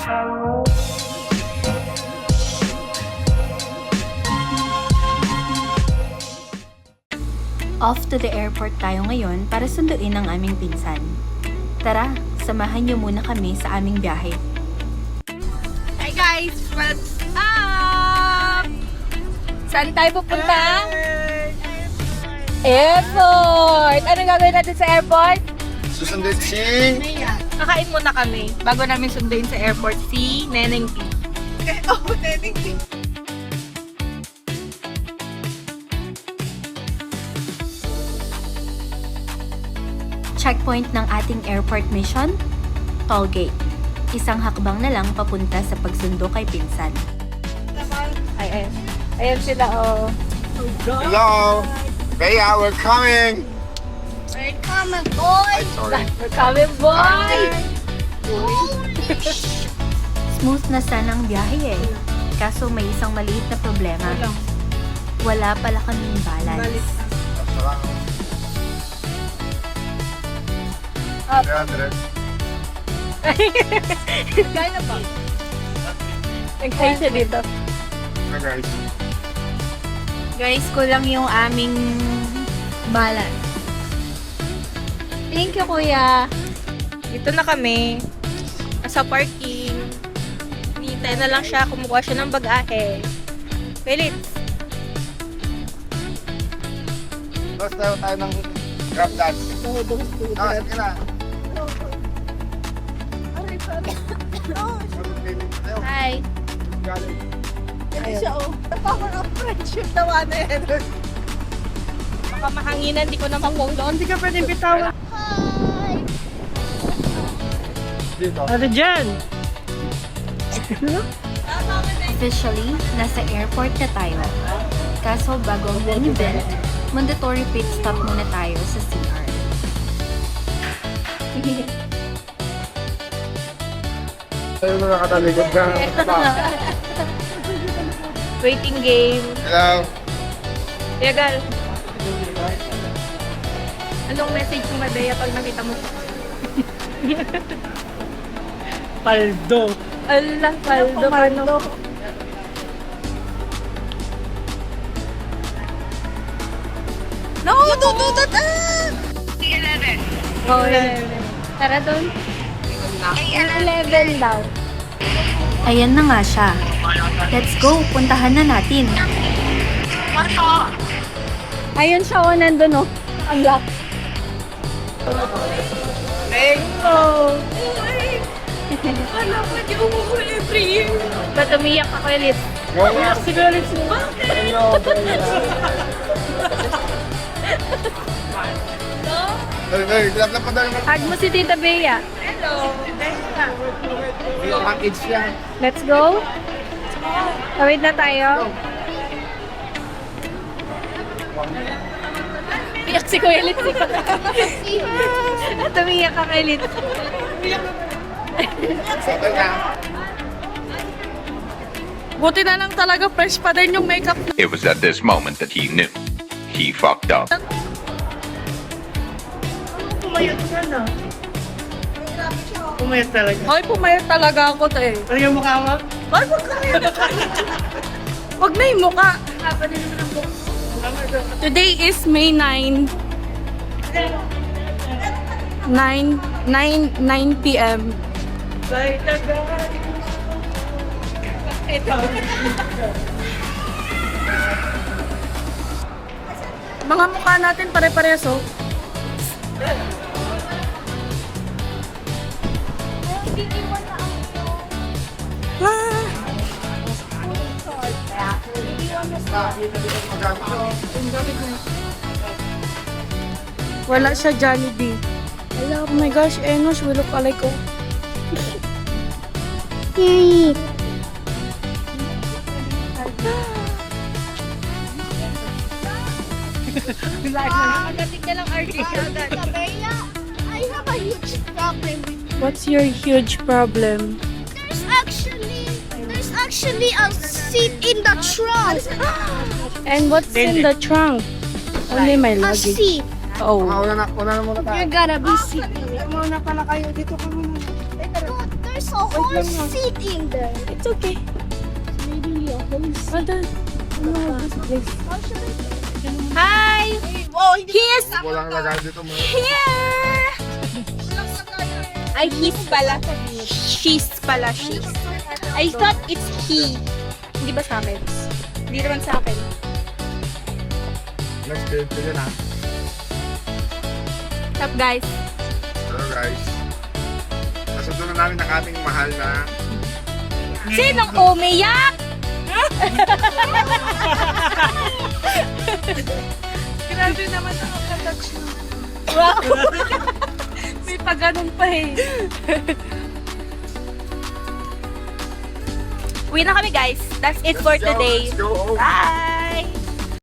Off to the airport tayo ngayon para sunduin ang aming pinsan. Tara, samahan niyo muna kami sa aming biyahe. Hi guys! What's up? Saan tayo pupunta? Airport! Ano gagawin natin sa airport? Susundin si... Kakain muna kami bago namin sunduin sa airport si Neneng P. Oh, Neneng P. Checkpoint ng ating airport mission, toll gate. Isang hakbang na lang papunta sa pagsundo kay pinsan. Ayan sila, oh. Hello! Bea, we're coming! We're coming, boy! Sorry. We're coming, boy! Smooth na sana ang biyahe eh. Kaso may isang maliit na problema. Wala pala kaming balance. 300. Kaya ba? Nag-try siya dito. Hi guys. Guys, kulang yung aming balance. Thank you, kuya. Dito na kami. Nasa parking. Hinihintay na lang siya. Kumukuha siya ng bagahe. Pilit. Tapos tayo ng grab dance. Sige na. Hi. Baka mahanginan, di ko na makulon. Hindi ka pwede bitawan. Ano dyan? Officially, nasa airport na tayo. Kaso bago ang main event, mandatory pit stop muna tayo sa CR. Tayo na nakatalikod ka. Waiting game. Hello! Yagal. Anong message mo, Madea, pag nakita mo? Paldo. Allah, paldo. No, tututut! Oh, 11. Tara doon. 11 daw. Ayan na nga siya. Let's go, puntahan na natin. Ayun siya, oh, nandun, oh. Ang lock. Hello! Alam mo, di umuwi every year. Ba't umiyak ako ulit? Umiyak si Felix mo. Hello! Hey, laplap pa tayo. Hug mo si Tita Bea. Hello! Yung package yan. Let's go. Tawid na tayo. Iyak si Kuya Lit. Tumiyak ka kay Lit. Settle na. Buti na lang talaga fresh pa din yung makeup. It was at this moment that he knew. He fucked up. Pumayat talaga. Ay, pumayat talaga ako, te. Ano yung mukha mo? Ay, wag na yun. Wag na yung mukha. Today is May 9. 9 p.m. Mga mukha natin pare-parehas, oh. Wala siya Jollibee. Wala, oh my gosh, Enos, we look alike, oh. Yay! Magating ka lang, RJ. I have a huge problem with What's your huge problem? there's actually a seat in the trunk. And what's in the trunk? Only my A luggage. seat. Oh. Una na muna tayo. You're gonna be sitting. Muna pala kayo. Dito ka muna. There's There's a horse sitting there. It's okay. Maybe a horse. Hi! He is Walang lagay dito mga. here! Ay, he's pala. She's pala, she's. I thought it's he. Hindi ba sa akin? Hindi naman sa akin. Next day, sige na. What's up, guys? Hello guys. Nasundo na namin ang ating mahal na Sinong umiyak? Grabe naman nakakatouch naman. Wow! May paganon pa eh. Uwi na kami, guys. That's it for Let's go, today. let's go home. Bye!